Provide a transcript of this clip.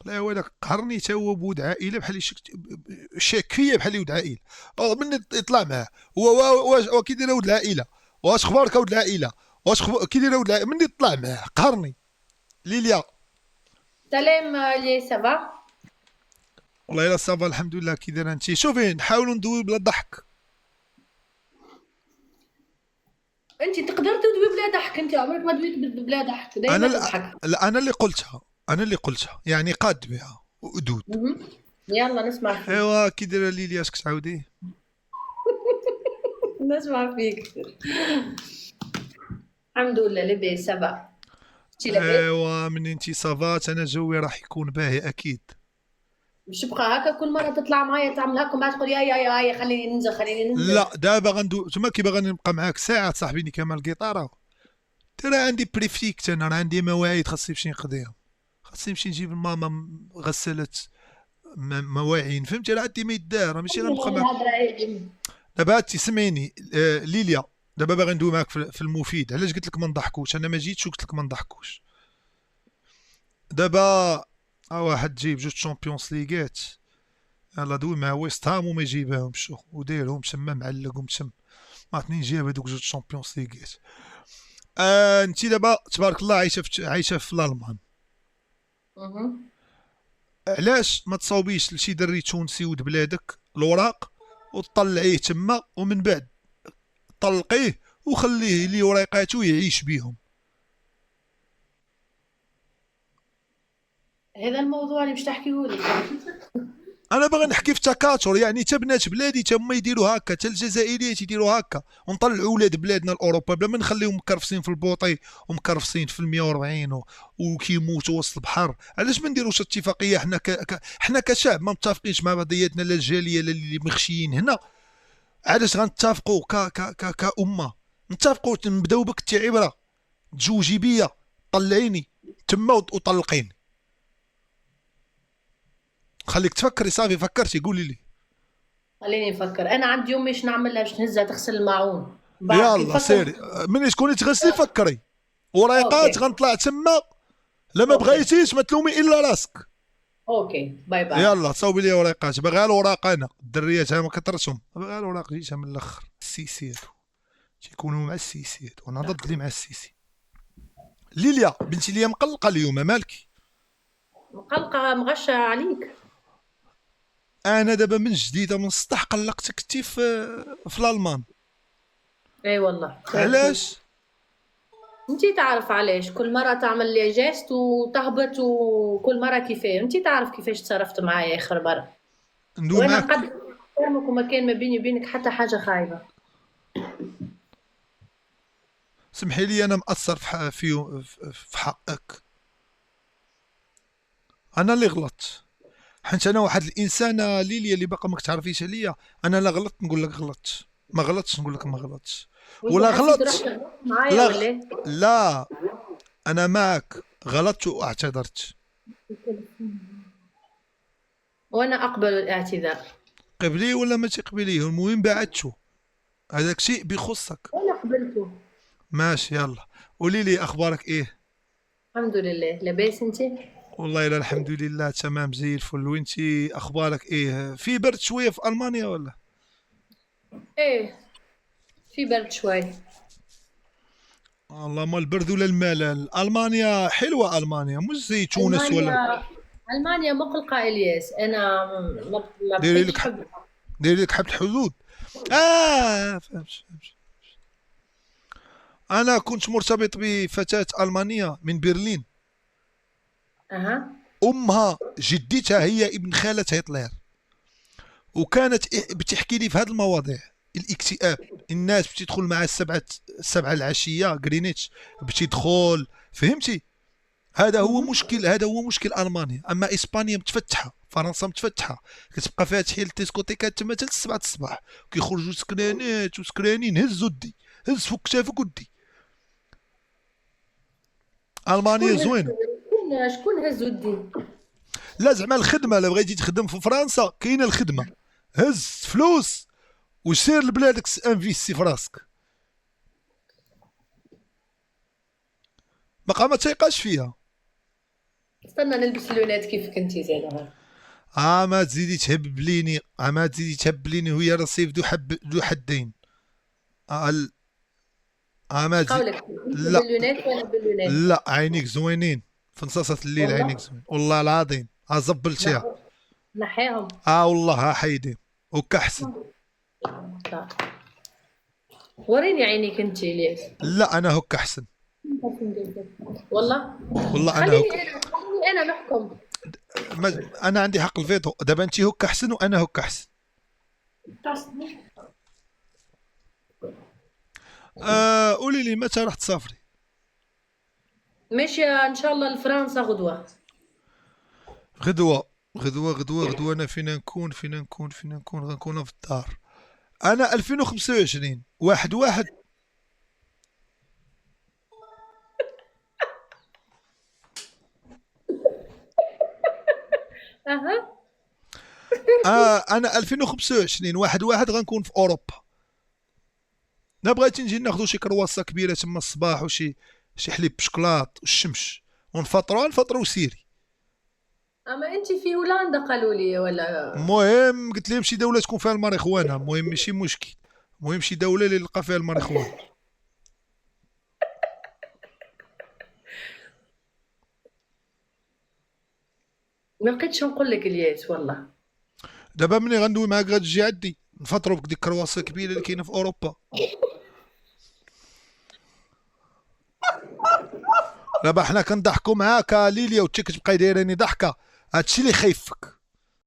لا هو داك قهرني تا هو بود عائله بحال شاك فيا بحال ولد عائله. من يطلع معاه هو واش كي داير ولد العائله، واش اخبارك ولد العائله، واش كي داير ولد العائله، من يطلع معاه قهرني. ليليا سلام لي سافا. والله الا صافا الحمد لله. كي دايره انت؟ شوفي نحاولوا ندوي بلا ضحك. انت تقدر تدوي بلا ضحك، انت عمرك ما دويت بلا ضحك، انا دائما لا, تضحك. لا انا اللي قلتها، انا اللي قلتها يعني قاد بها ودود. مهم. يلا نسمع فيك. ايوا كي دايره ليليا اش كتعاودي؟ نسمع فيك. الحمد لله لاباس سافا. انت لاباس؟ ايوا من انت صافات انا جوي راح يكون باهي اكيد. مش تبقى هكا كل مرة تطلع معايا تعمل هكا بعد تقول يا خليني ننزل خليني ننزل. لا دابا غندو تما كي باغي نبقى معاك ساعه تصاحبيني كمال القيطاره. ترى عندي بريفيكت، انا راه عندي مواعيد خاصني نمشي نقضيهم. خاصني نمشي نجيب الماما غسالة مواعين، فهمتي؟ راه عندي ما يدار، راه ماشي غنبقى معاك. الهضرة هادي. دابا هاتي سمعيني ليليا. دابا باغي ندوي معاك في المفيد. علاش قلت لك ما نضحكوش؟ انا ما جيتش وقلت لك ما نضحكوش. دابا واحد جيب جوج شامبيونز ليغات، يلا دوي مع ويست هام وما يجيبهمش ودايرهم تما معلقهم تما. عطني نجيب هذوك جوج شامبيونز ليغات. انت دابا تبارك الله عايشه في الالمان. مهم. علاش ما تصاوبيش لشي دري تونسي ود بلادك الوراق وتطلعيه تما، ومن بعد طلقيه وخليه لي وريقاتو يعيش بيهم؟ هذا الموضوع اللي باش تحكيهولي. انا باغي نحكي في تكاثر، يعني تا بنات بلادي تا هما يديروا هكا، تا الجزائريات يديروا هكا، ونطلعوا ولاد بلادنا الاوروبا بلا ما نخليهم مكرفسين في البوطي ومكرفسين في 140 وكيموتوا وسط البحر. علاش ما نديروش اتفاقيه حنا حنا كشعب ما متفقينش مع بعضياتنا، لا الجاليه لا اللي مخشيين هنا؟ علاش غنتفقوا كأمة؟ نتفقوا نبداو بك انت عبره، تزوجي بيا طلعيني تما وطلقيني. خليك تفكري صافي، فكرتي قولي لي. خليني نفكر. انا عندي امي اش نعمل لها باش نهزها تغسل الماعون بعد كي يلا تفكر. سيري، من تكوني تغسلي فكري. اوكي. وريقات غنطلع تما. لما اوكي. بغيتيش ما تلومي الا راسك. اوكي باي باي. يلا صاوبي لي وريقات، باغي الوراق انا الدريات ما كثرتهم، باغي الوراق جيتها من الاخر. السيسيات تيكونوا مع السيسيات وانا ضد اللي مع السيسي. ليليا بنتي ليا مقلقه اليوم، مالك؟ مقلقة مغشة عليك. انا دابا من جديده من السطح قلقتك انت في الالمان. اي والله. علاش؟ انتي تعرف علاش كل مرة تعمل لي جيست وتهبط، وكل مرة كيفاه انتي تعرف كيفاش تصرفت معايا اخر مرة. ندوي وانا معاك. نقدر احترامك وما كان ما بيني وبينك حتى حاجة خايبة. سمحي لي انا مأثر في حقك. انا اللي غلطت، حيت انا واحد الانسانه ليليا اللي باقا ماك تعرفيش عليا. انا لا غلطت نقول لك غلطت، ما غلطتش نقول لك ما غلطتش، وانتي ولا حسيت غلطت. روحك غلطت معايا لا ولا؟ لا انا معك، غلطت واعتذرت. وانا اقبل الاعتذار. قبليه ولا ما تقبليه، المهم بعدتو، هذاك شيء بيخصك. وانا قبلته. ماشي يلا. قولي لي اخبارك ايه؟ الحمد لله لاباس انتي. والله لا الحمد لله تمام زي الفل. وانتي اخبارك ايه؟ في برد شويه في المانيا ولا؟ ايه في برد شوي. والله ما البرد ولا الملل. المانيا حلوه، المانيا مش زي تونس ولا. المانيا. المانيا مقلقة الياس. انا ما ديري بقيتش لك حب. ديري لك حبة حدود. فهمت. انا كنت مرتبط بفتاة المانية من برلين. اها. امها جدتها هي ابن خالة هتلر، وكانت بتحكي لي في هذه المواضيع. الاكتئاب، الناس بتدخل مع السبعة العشية جرينيتش بتدخل، فهمتي؟ هذا هو مشكل المانيا. اما اسبانيا متفتحه، فرنسا متفتحه، كتبقى فاتحين الديسكوتيكات تما حتى 7 الصباح، كيخرجوا سكرانات وسكرانين. هز ودي، هز فوق كتافك ودي. المانيا شكون هز؟ زوينه. شكون هز الدين؟ لا زعما الخدمه، لا بغيتي تخدم في فرنسا كاينه الخدمه. هز فلوس وسير لبلادك انفيستي في راسك. بقى ما تيقاش فيها. استنى نلبس اللونات كيفك انت زينة. ما تزيدي تهبليني، ما تزيدي تهبليني، وهي الرصيف ذو حدين. آه ال... ما اش تزيد. قولك انت لا باللونات وانا باللونات؟ لا، عينيك زوينين في نصاصة الليل، عينيك والله زوين والله العظيم. زبلتيها. نحو نحيهم. والله حيدي وكا احسن. لا. وريني عينيك انت ليش. لا انا هكا احسن. والله والله انا هكا. خليني انا نحكم. انا عندي حق الفيتو دابا. انت هكا احسن وانا هكا احسن. قولي لي متى راح تسافري؟ ماشية ان شاء الله لفرنسا غدوة. غدوة غدوة. انا فينا نكون غنكون في الدار. انا 2025 1/1. اها. انا 2025 1/1 غنكون في اوروبا. لا بغيتي نجي ناخذ شي كرواسه كبيره تما الصباح، شي حليب بشكلاط والشمش، نفطروا وسيري. اما انت في هولندا قالوا لي ولا؟ المهم قلت لهم شي دوله تكون فيها الماريخوانا، المهم ماشي مشكل، المهم شي دوله اللي نلقى فيها الماريخوانا. ما لقيتش نقول لك الياس والله. دابا ملي غندوي معاك غتجي عندي نفطروا بديك الكرواسه الكبيره اللي كاينه في اوروبا. دابا حنا كنضحكوا معاك ليليا وانت كتبقاي دايراني ضحكه، هادشي اللي خايفك.